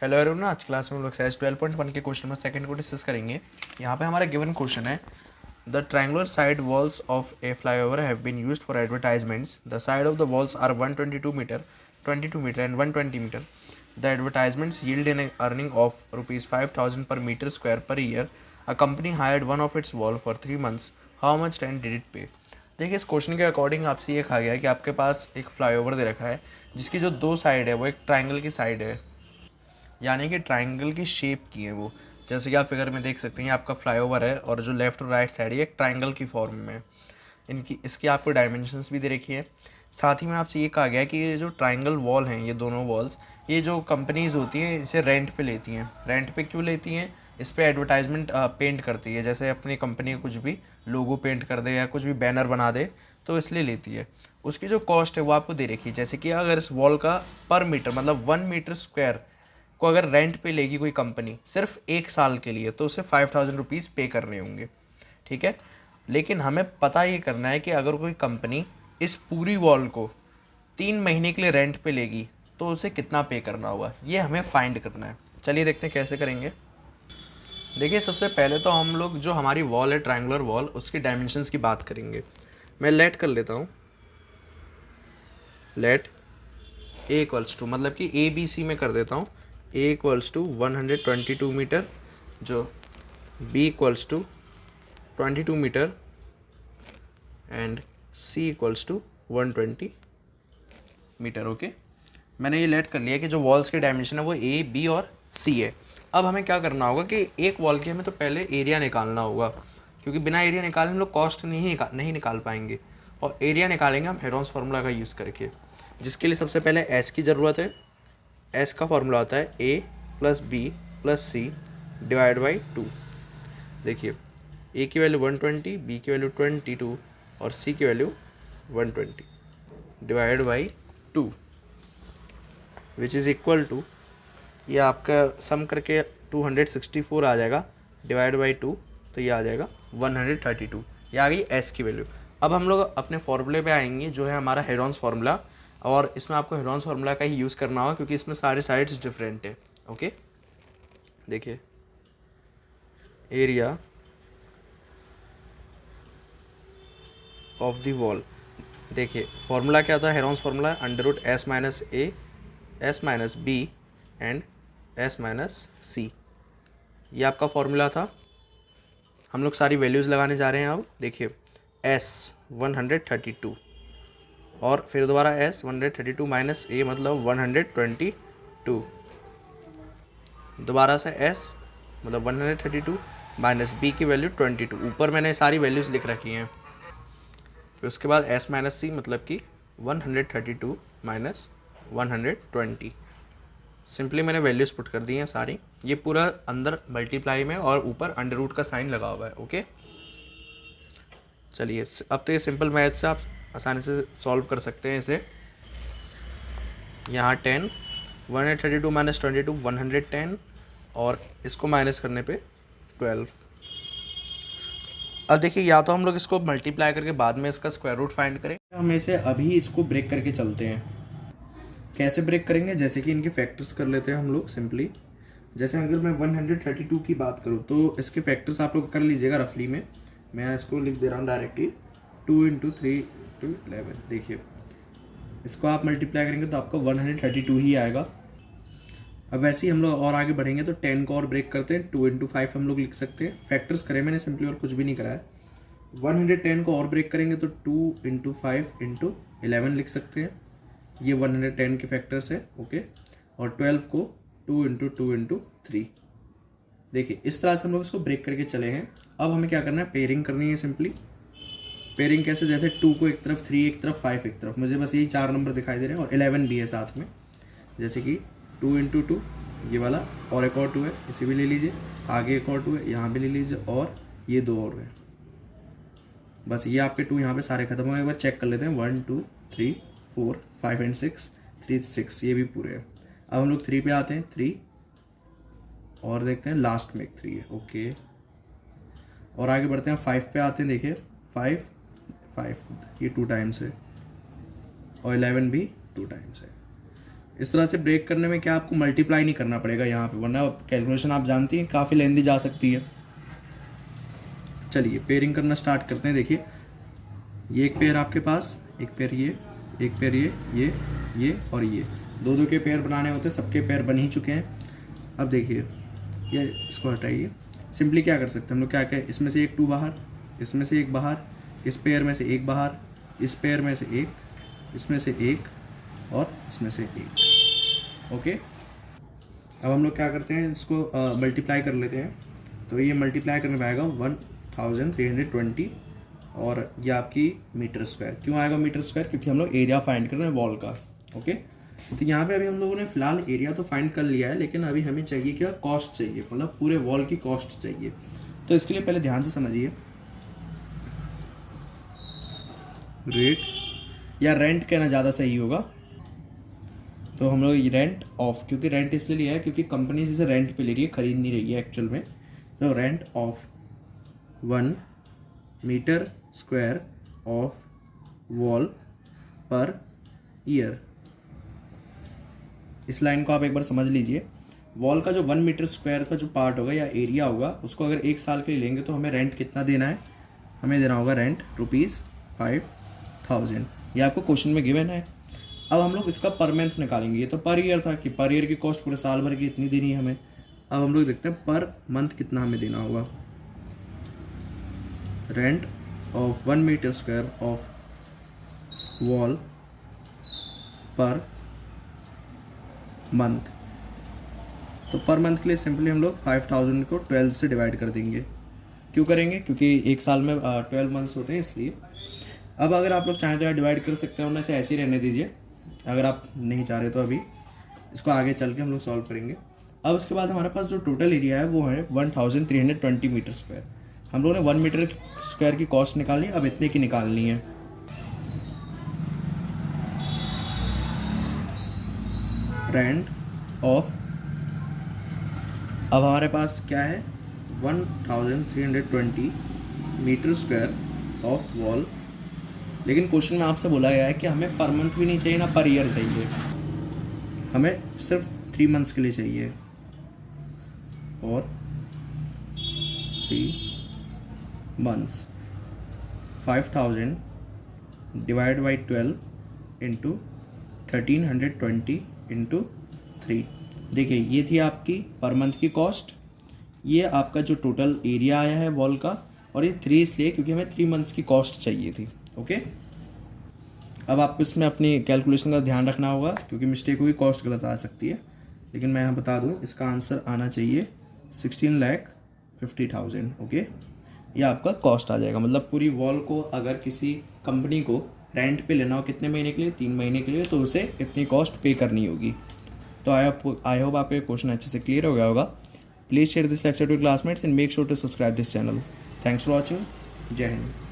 Hello everyone, आज class में हम लोग एक्सरसाइज 12.1 के क्वेश्चन नंबर सेकंड को डिस्कस करेंगे। यहाँ पे हमारा गिवन क्वेश्चन है, the triangular side walls of a flyover have been used for advertisements. The side of the walls are 122 metre, 22 metre and 120 metre. The advertisements yield an earning of rupees 5,000 per meter square per year. A company hired one of its wall for 3 months. How much rent did it pay? देखिए, इस question के according आपसे ये कहा गया है कि आपके पास एक फ्लाईओवर दे रखा है जिसकी जो दो साइड है वो एक ट्राइंगल की साइड है, यानी कि ट्राइंगल की शेप की है वो। जैसे कि आप फिगर में देख सकते हैं, आपका फ्लाईओवर है और जो लेफ्ट और राइट साइड है एक ट्राइंगल की फॉर्म में। इसकी आपको डायमेंशंस भी दे रखी है। साथ ही में आपसे ये कहा गया है कि ये जो ट्राइंगल वॉल हैं, ये दोनों वॉल्स, ये जो कंपनीज़ होती हैं इसे रेंट पे लेती हैं। रेंट पे क्यों लेती हैं? इस पर एडवर्टाइजमेंट पेंट करती है, जैसे अपनी कंपनी का कुछ भी लोगो पेंट कर दे या कुछ भी बैनर बना दे तो इसलिए लेती है। उसकी जो कॉस्ट है वो आपको दे रखी है। जैसे कि अगर इस वॉल का पर मीटर मतलब 1 मीटर स्क्वायर को अगर रेंट पे लेगी कोई कंपनी सिर्फ 1 साल के लिए तो उसे 5,000 रुपीज़ पे करने होंगे, ठीक है। लेकिन हमें पता ये करना है कि अगर कोई कंपनी इस पूरी वॉल को 3 महीने के लिए रेंट पे लेगी तो उसे कितना पे करना होगा, ये हमें फाइंड करना है। चलिए देखते हैं कैसे करेंगे। देखिए, सबसे पहले तो हम लोग जो हमारी वॉल है ट्रायंगुलर वॉल, उसकी डायमेंशंस की बात करेंगे। मैं लेट कर लेता हूँ, लेट ए इक्वल्स टू, मतलब कि ए बी सी में कर देता हूँ। ए इक्वल्स टू 122 मीटर, जो b equals to 22 metre and c equals to 120 metre. Okay, मैंने ये लेट कर लिया कि जो वॉल्स की डायमेंशन है वो ए बी और सी है। अब हमें क्या करना होगा कि एक वॉल की हमें तो पहले एरिया निकालना होगा, क्योंकि बिना एरिया निकाले हम लोग कॉस्ट नहीं निकाल पाएंगे। और एरिया निकालेंगे हम हेरोन्स फार्मूला का यूज़ करके, जिसके लिए सबसे पहले एस की ज़रूरत है। एस का फार्मूला होता है A plus B plus C divide by 2। देखिए, ए की वैल्यू 120, बी की वैल्यू 22 और सी की value 120 divide by 2, which is equal to, ये आपका सम करके 264 आ जाएगा, डिवाइड बाई 2 तो ये आ जाएगा 132। ये आ गई एस की वैल्यू। अब हम लोग अपने फॉर्मूले पे आएंगे जो है हमारा हेरोन्स फार्मूला, और इसमें आपको हेरोन्स फार्मूला का ही यूज़ करना होगा क्योंकि इसमें सारे साइड्स डिफरेंट है। ओके, देखिए, एरिया ऑफ द वॉल, देखिए फॉर्मूला क्या था, Heron's formula under root S minus A, S minus B and S minus C, ये आपका फॉर्मूला था। हम लोग सारी वैल्यूज़ लगाने जा रहे हैं। अब देखिए, एस 132 और फिर दोबारा एस 132 माइनस ए मतलब 122, दोबारा से एस मतलब 132 माइनस बी की वैल्यू 22। ऊपर मैंने सारी वैल्यूज़ लिख रखी हैं। फिर उसके बाद एस माइनस सी मतलब कि 132 माइनस 120। सिंपली मैंने वैल्यूज़ पुट कर दी हैं सारी। ये पूरा अंदर मल्टीप्लाई में और ऊपर अंडर रूट का साइन लगा हुआ है। ओके, चलिए अब तो ये सिंपल मैथ से आप आसानी से सॉल्व कर सकते हैं इसे। यहाँ 10, 132 माइनस 22 110 और इसको माइनस करने पे 12। अब देखिए, या तो हम लोग इसको मल्टीप्लाई करके बाद में इसका स्क्वायर रूट फाइंड करें, हम इसे अभी इसको ब्रेक करके चलते हैं। कैसे ब्रेक करेंगे? जैसे कि इनके फैक्टर्स कर लेते हैं हम लोग सिंपली। जैसे अगर मैं 132 की बात करूँ तो इसके फैक्टर्स आप लोग कर लीजिएगा रफली में। मैं इसको लिख दे रहा हूँ डायरेक्टली, 2 × 3 × 11। देखिए, इसको आप मल्टीप्लाई करेंगे तो आपका 132 ही आएगा। अब वैसे ही हम लोग और आगे बढ़ेंगे तो 10 को और ब्रेक करते हैं, 2 × 5 हम लोग लिख सकते हैं। फैक्टर्स करें मैंने सिंपली और कुछ भी नहीं करा है। 110 को और ब्रेक करेंगे तो 2 × 5 × 11 लिख सकते हैं, ये 110 के फैक्टर्स है। ओके, और 12 को 2 × 2 × 3। देखिए, इस तरह से हम लोग इसको ब्रेक करके चले हैं। अब हमें क्या करना है, पेयरिंग करनी है सिंपली। पेयरिंग कैसे? जैसे 2 को एक तरफ, 3 एक तरफ, 5 एक तरफ। मुझे बस यही 4 नंबर दिखाई दे रहे हैं और 11 भी है साथ में। जैसे कि 2 × 2 ये वाला, और एक और 2 है, इसे भी ले लीजिए। आगे एक और 2 है, यहाँ भी ले लीजिए, और ये 2 और है। बस ये आपके 2 यहाँ पे सारे खत्म हो। एक बार चेक कर लेते हैं, 1 2 3 4 5 एंड 6, 3 6, ये भी पूरे हैं। अब हम लोग 3 पे आते हैं, 3 और देखते हैं लास्ट में एक 3 है। ओके, और आगे बढ़ते हैं, 5 पे आते हैं। देखिए 5 5 ये 2 टाइम्स है और 11 भी 2 टाइम्स है। इस तरह से ब्रेक करने में क्या आपको मल्टीप्लाई नहीं करना पड़ेगा यहाँ पे, वरना कैलकुलेशन आप जानती हैं काफ़ी लेंदी जा सकती है। चलिए पेयरिंग करना स्टार्ट करते हैं। देखिए ये एक पेयर आपके पास, एक पेयर ये, एक पेयर ये और ये, दो दो के पेयर बनाने होते हैं, सबके पेयर बन ही चुके हैं। अब देखिए ये इसको हटाइए, सिंपली क्या कर सकते हैं हम लोग, क्या क्या इसमें से एक 2 बाहर, इसमें से एक बाहर, इस पेयर में से एक बाहर, इस पेयर में से एक, इसमें से एक और इसमें से एक। ओके, अब हम लोग क्या करते हैं, इसको मल्टीप्लाई कर लेते हैं। तो ये मल्टीप्लाई करने में आएगा 1320 और ये आपकी मीटर स्क्वायर। क्यों आएगा मीटर स्क्वायर? क्योंकि हम लोग एरिया फाइंड कर रहे हैं वॉल का। ओके, तो यहाँ पे अभी हम लोगों ने फिलहाल एरिया तो फाइंड कर लिया है, लेकिन अभी हमें चाहिए क्या, कॉस्ट चाहिए, मतलब पूरे वॉल की कॉस्ट चाहिए। तो इसके लिए पहले ध्यान से समझिए, रेट या रेंट कहना ज़्यादा सही होगा। तो हम लोग रेंट ऑफ, क्योंकि रेंट इसलिए लिया है क्योंकि कंपनी इसे रेंट पे ले रही है, खरीद नहीं रही है एक्चुअल में। तो rent of 1 metre square of wall per year. इस लाइन को आप एक बार समझ लीजिए। वॉल का जो 1 मीटर स्क्वायर का जो पार्ट होगा या एरिया होगा, उसको अगर 1 साल के लिए लेंगे तो हमें रेंट कितना देना है, हमें देना होगा रेंट ₹5000। ये आपको क्वेश्चन में गिवन है। अब हम लोग इसका पर मंथ निकालेंगे। ये तो पर ईयर था कि पर ईयर की कॉस्ट पूरे साल भर की इतनी देनी है हमें। अब हम लोग देखते हैं पर मंथ कितना हमें देना होगा। Rent of 1 metre square of wall per month. तो पर मंथ के लिए सिंपली हम लोग 5000 को 12 से डिवाइड कर देंगे। क्यों करेंगे? क्योंकि एक साल में 12 मंथ्स होते हैं, इसलिए। अब अगर आप लोग चाहें तो डिवाइड कर सकते हैं, उन्हें ऐसे ही रहने दीजिए अगर आप नहीं चाह रहे तो। अभी इसको आगे चल के हम लोग सॉल्व करेंगे। अब उसके बाद हमारे पास जो टोटल एरिया है वो है 1320 मीटर स्क्वायर। हम लोगों ने 1 मीटर स्क्वायर की कॉस्ट निकाली, अब इतने की निकालनी है। रेंट ऑफ, अब हमारे पास क्या है, 1320 मीटर स्क्वायर ऑफ वॉल। लेकिन क्वेश्चन में आपसे बोला गया है कि हमें पर मंथ भी नहीं चाहिए ना पर ईयर चाहिए, हमें सिर्फ 3 मंथ्स के लिए चाहिए। और 3 months 5000 divide by 12 into 1320 into 3। देखिए ये थी आपकी पर मंथ की कॉस्ट, ये आपका जो टोटल एरिया आया है वॉल का, और ये 3 इसलिए क्योंकि हमें 3 मंथ्स की कॉस्ट चाहिए थी। ओके, अब आपको इसमें अपनी कैलकुलेशन का ध्यान रखना होगा क्योंकि मिस्टेक हुई, कॉस्ट गलत आ सकती है। लेकिन मैं यहाँ बता दूँ, इसका आंसर आना चाहिए 16,50,000। ओके, ये आपका कॉस्ट आ जाएगा। मतलब पूरी वॉल को अगर किसी कंपनी को रेंट पे लेना हो कितने महीने के लिए, 3 महीने के लिए, तो उसे इतनी कॉस्ट पे करनी होगी। तो आई होप आपको ये क्वेश्चन अच्छे से क्लियर हो गया होगा। Please share this lecture to classmates and make sure to subscribe this channel. Thanks for watching. Jai Hind.